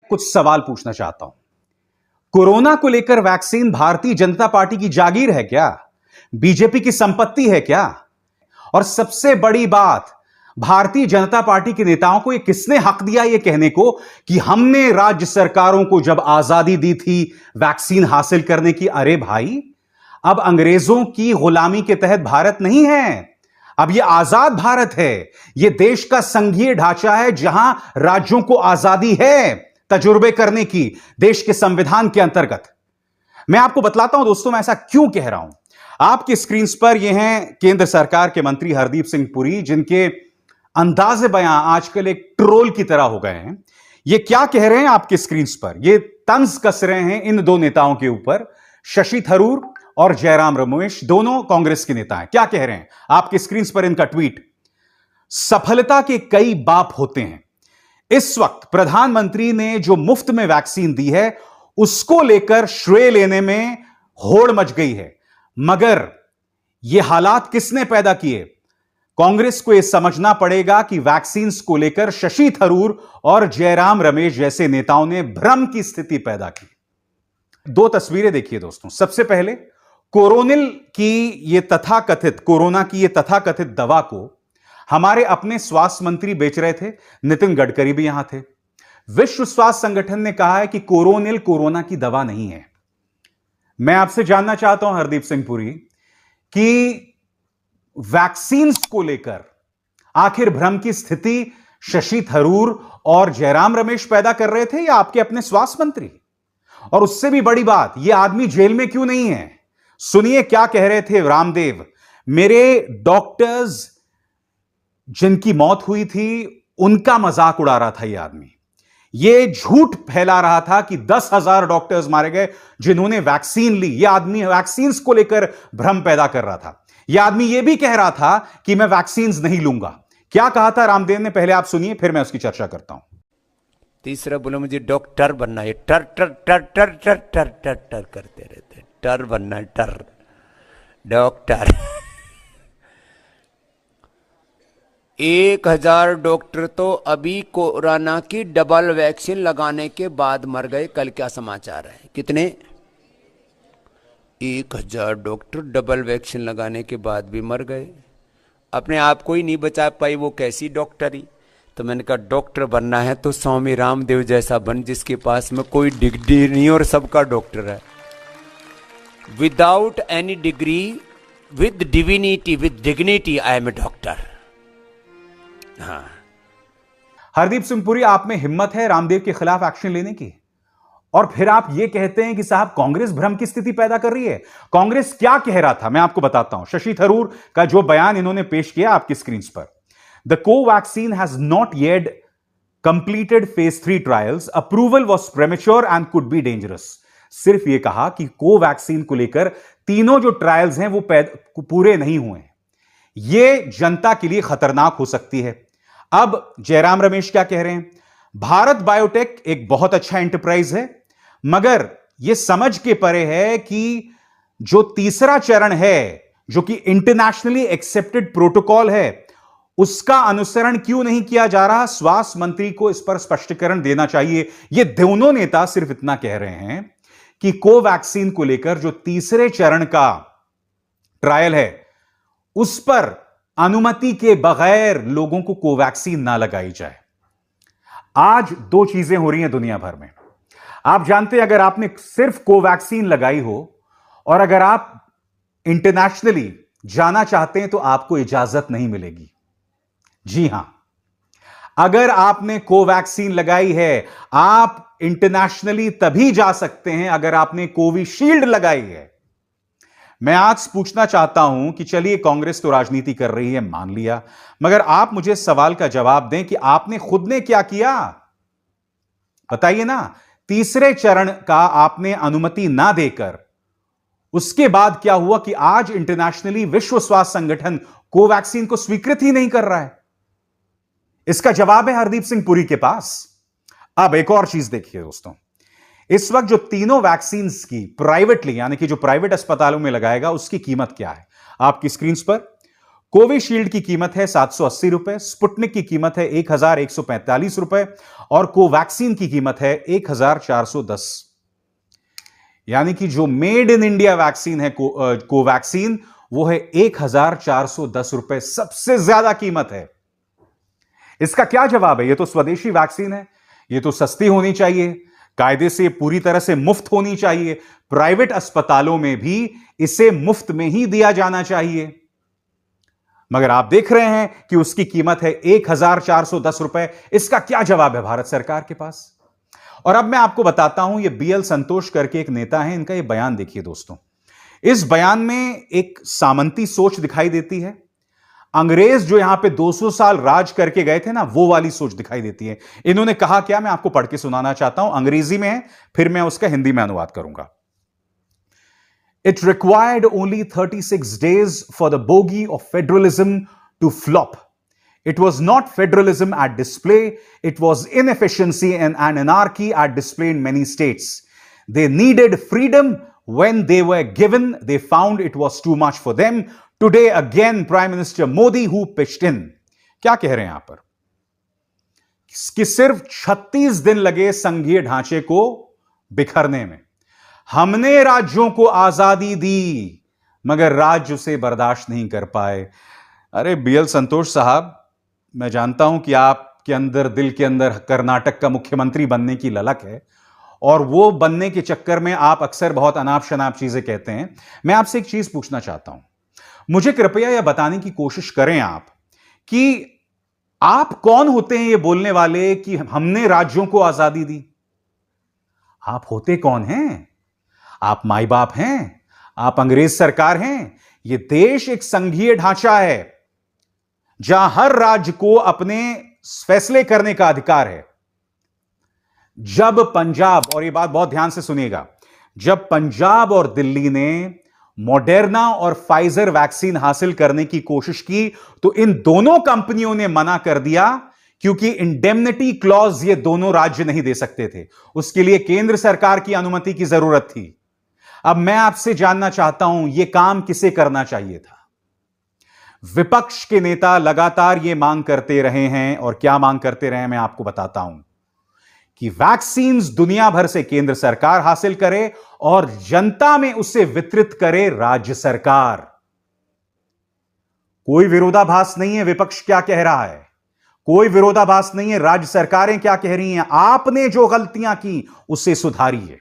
कुछ सवाल पूछना चाहता हूं। कोरोना को लेकर वैक्सीन भारतीय जनता पार्टी की जागीर है क्या? बीजेपी की संपत्ति है क्या? और सबसे बड़ी बात, भारतीय जनता पार्टी के नेताओं को यह किसने हक दिया यह कहने को कि हमने राज्य सरकारों को जब आजादी दी थी वैक्सीन हासिल करने की? अरे भाई, अब अंग्रेजों की गुलामी के तहत भारत नहीं है, अब यह आजाद भारत है। यह देश का संघीय ढांचा है जहां राज्यों को आजादी है तजुर्बे करने की देश के संविधान के अंतर्गत। मैं आपको बतलाता हूं दोस्तों, मैं ऐसा क्यों कह रहा हूं। आपकी स्क्रीन पर यह हैं केंद्र सरकार के मंत्री हरदीप सिंह पुरी, जिनके अंदाजे बयां आजकल एक ट्रोल की तरह हो गए हैं। ये क्या कह रहे हैं आपकी स्क्रीन पर? ये तंज कस रहे हैं इन दो नेताओं के ऊपर, शशि थरूर और जयराम रमेश, दोनों कांग्रेस के नेता हैं। क्या कह रहे हैं आपकी स्क्रीन पर? इनका ट्वीट, सफलता के कई बाप होते हैं। इस वक्त प्रधानमंत्री ने जो मुफ्त में वैक्सीन दी है उसको लेकर श्रेय लेने में होड़ मच गई है, मगर यह हालात किसने पैदा किए? कांग्रेस को यह समझना पड़ेगा कि वैक्सीन को लेकर शशि थरूर और जयराम रमेश जैसे नेताओं ने भ्रम की स्थिति पैदा की। दो तस्वीरें देखिए दोस्तों। सबसे पहले कोरोनिल की यह तथाकथित कोरोना की यह तथाकथित दवा को हमारे अपने स्वास्थ्य मंत्री बेच रहे थे, नितिन गडकरी भी यहां थे। विश्व स्वास्थ्य संगठन ने कहा है कि कोरोनिल कोरोना की दवा नहीं है। मैं आपसे जानना चाहता हूं हरदीप सिंह पुरी कि वैक्सीन को लेकर आखिर भ्रम की स्थिति शशि थरूर और जयराम रमेश पैदा कर रहे थे या आपके अपने स्वास्थ्य मंत्री? और उससे भी बड़ी बात, यह आदमी जेल में क्यों नहीं है? सुनिए क्या कह रहे थे रामदेव। मेरे डॉक्टर्स जिनकी मौत हुई थी उनका मजाक उड़ा रहा था यह आदमी। यह झूठ फैला रहा था कि 10,000 डॉक्टर्स मारे गए जिन्होंने वैक्सीन ली। यह आदमी वैक्सीन को लेकर भ्रम पैदा कर रहा था। यह आदमी यह भी कह रहा था कि मैं वैक्सीन नहीं लूंगा। क्या कहा था रामदेव ने, पहले आप सुनिए फिर मैं उसकी चर्चा करता हूं। तीसरा बोला मुझे डॉक्टर बनना है, टर टर टर टर टर टर टर टर करते रहते, टर बनना, टर डॉक्टर। 1,000 डॉक्टर तो अभी कोरोना की डबल वैक्सीन लगाने के बाद मर गए। कल क्या समाचार है? कितने? 1,000 डॉक्टर डबल वैक्सीन लगाने के बाद भी मर गए। अपने आप को ही नहीं बचा पाई, वो कैसी डॉक्टरी? तो मैंने कहा डॉक्टर बनना है तो स्वामी रामदेव जैसा बन, जिसके पास में कोई डिग्री नहीं और सबका डॉक्टर है। Without any degree, with divinity, with dignity, I am a doctor. हाँ, हरदीप सिंह पुरी, आप में हिम्मत है रामदेव के खिलाफ एक्शन लेने की, और फिर आप यह कहते हैं कि साहब कांग्रेस भ्रम की स्थिति पैदा कर रही है। कांग्रेस क्या कह रहा था मैं आपको बताता हूं। शशि थरूर का जो बयान इन्होंने पेश किया आपकी स्क्रीन पर, the Covaxin has not yet completed phase 3 trials, approval was premature and could be dangerous. सिर्फ यह कहा कि कोवैक्सीन को लेकर तीनों जो ट्रायल्स हैं वो पूरे नहीं हुए, यह जनता के लिए खतरनाक हो सकती है। अब जयराम रमेश क्या कह रहे हैं? भारत बायोटेक एक बहुत अच्छा एंटरप्राइज है, मगर यह समझ के परे है कि जो तीसरा चरण है, जो कि इंटरनेशनली एक्सेप्टेड प्रोटोकॉल है, उसका अनुसरण क्यों नहीं किया जा रहा? स्वास्थ्य मंत्री को इस पर स्पष्टीकरण देना चाहिए। ये दोनों नेता सिर्फ इतना कह रहे हैं कि कोवैक्सीन को लेकर जो तीसरे चरण का ट्रायल है उस पर अनुमति के बगैर लोगों को कोवैक्सीन ना लगाई जाए। आज दो चीजें हो रही हैं दुनिया भर में। आप जानते हैं, अगर आपने सिर्फ कोवैक्सीन लगाई हो और अगर आप इंटरनेशनली जाना चाहते हैं तो आपको इजाजत नहीं मिलेगी। जी हां, अगर आपने कोवैक्सीन लगाई है, आप इंटरनेशनली तभी जा सकते हैं अगर आपने कोविशील्ड लगाई है। मैं आज पूछना चाहता हूं कि चलिए कांग्रेस तो राजनीति कर रही है, मान लिया, मगर आप मुझे सवाल का जवाब दें कि आपने खुद ने क्या किया? बताइए ना। तीसरे चरण का आपने अनुमति ना देकर उसके बाद क्या हुआ कि आज इंटरनेशनली विश्व स्वास्थ्य संगठन कोवैक्सीन को स्वीकृत ही नहीं कर रहा है। इसका जवाब है हरदीप सिंह पुरी के पास। अब एक और चीज देखिए दोस्तों, इस वक्त जो तीनों वैक्सीन की प्राइवेटली, यानी कि जो प्राइवेट अस्पतालों में लगाएगा, उसकी कीमत क्या है? आपकी स्क्रीन पर कोविशील्ड की कीमत है 780 रुपए, स्पुतनिक की कीमत है 1145 रुपए और कोवैक्सीन की कीमत है 1410। यानी कि जो मेड इन इंडिया वैक्सीन है कोवैक्सीन, वो है 1410 रुपए, सबसे ज्यादा कीमत है। इसका क्या जवाब है? ये तो स्वदेशी वैक्सीन है, ये तो सस्ती होनी चाहिए, कायदे से पूरी तरह से मुफ्त होनी चाहिए, प्राइवेट अस्पतालों में भी इसे मुफ्त में ही दिया जाना चाहिए। मगर आप देख रहे हैं कि उसकी कीमत है 1410 रुपए। इसका क्या जवाब है भारत सरकार के पास? और अब मैं आपको बताता हूं, ये बीएल संतोष करके एक नेता है, इनका ये बयान देखिए दोस्तों। इस बयान में एक सामंती सोच दिखाई देती है। अंग्रेज जो यहां पे 200 साल राज करके गए थे ना, वो वाली सोच दिखाई देती है। इन्होंने कहा क्या, मैं आपको पढ़ के सुनाना चाहता हूं, अंग्रेजी में है, फिर मैं उसका हिंदी में अनुवाद करूंगा। It required only 36 days for the bogey of federalism to flop. It was not federalism at display, it was inefficiency and anarchy at display in many states. They needed freedom. When they were given, they found it was too much for them. Today, again, Prime Minister Modi who pitched in. क्या कह रहे हैं यहां पर? कि सिर्फ 36 दिन लगे संघीय ढांचे को बिखरने में। हमने राज्यों को आजादी दी, मगर राज्य उसे बर्दाश्त नहीं कर पाए। अरे बीएल संतोष साहब, मैं जानता हूं कि आपके अंदर, दिल के अंदर कर्नाटक का मुख्यमंत्री बनने की ललक है, और वो बनने के चक्कर में आप अक्सर बहुत अनाप शनाप चीजें कहते हैं। मैं आपसे एक चीज पूछना चाहता हूं, मुझे कृपया यह बताने की कोशिश करें आप कि आप कौन होते हैं ये बोलने वाले कि हमने राज्यों को आजादी दी? आप होते कौन हैं? आप माई बाप हैं? आप अंग्रेज सरकार हैं? ये देश एक संघीय ढांचा है जहां हर राज्य को अपने फैसले करने का अधिकार है। जब पंजाब, और ये बात बहुत ध्यान से सुनिएगा, जब पंजाब और दिल्ली ने मॉडर्ना और फाइजर वैक्सीन हासिल करने की कोशिश की, तो इन दोनों कंपनियों ने मना कर दिया, क्योंकि इंडेमनिटी क्लॉज ये दोनों राज्य नहीं दे सकते थे, उसके लिए केंद्र सरकार की अनुमति की जरूरत थी। अब मैं आपसे जानना चाहता हूं, यह काम किसे करना चाहिए था? विपक्ष के नेता लगातार यह मांग करते रहे हैं, और क्या मांग करते रहे मैं आपको बताता हूं, कि वैक्सीन दुनिया भर से केंद्र सरकार हासिल करे और जनता में उसे वितरित करे राज्य सरकार। कोई विरोधाभास नहीं है विपक्ष क्या कह रहा है, कोई विरोधाभास नहीं है राज्य सरकारें क्या कह रही हैं। आपने जो गलतियां की उसे सुधारिए।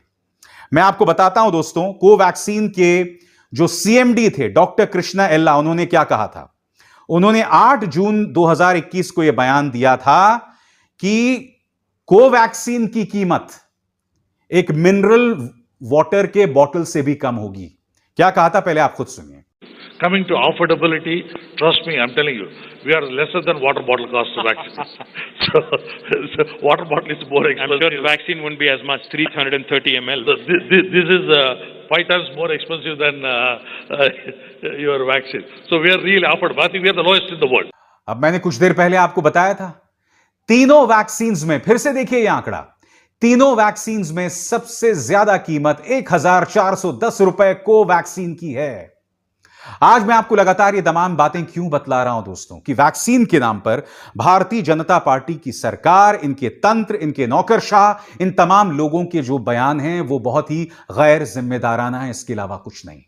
मैं आपको बताता हूं दोस्तों, कोवैक्सीन के जो सीएमडी थे डॉक्टर कृष्णा एल्ला, उन्होंने क्या कहा था? उन्होंने 8 जून 2021 को यह बयान दिया था कि कोवैक्सीन की कीमत एक मिनरल वाटर के बोतल से भी कम होगी। क्या कहा था, पहले आप खुद सुनिए। Coming to affordability, trust me, I'm telling you, we are lesser than water bottle cost of vaccine. so water bottle is more expensive. I'm sure vaccine wouldn't be as much, 330 ml. So this is 5 times more expensive than your vaccine. So we are really affordable. I think we are the lowest in the world. अब मैंने कुछ देर पहले आपको बताया था, तीनों vaccines में, फिर से देखिए यह आंकड़ा, तीनों वैक्सीन्स में सबसे ज्यादा कीमत 1410 रुपए कोवैक्सीन की है। आज मैं आपको लगातार ये तमाम बातें क्यों बतला रहा हूं दोस्तों, कि वैक्सीन के नाम पर भारतीय जनता पार्टी की सरकार, इनके तंत्र, इनके नौकरशाह, इन तमाम लोगों के जो बयान हैं वो बहुत ही गैर जिम्मेदाराना है, इसके अलावा कुछ नहीं।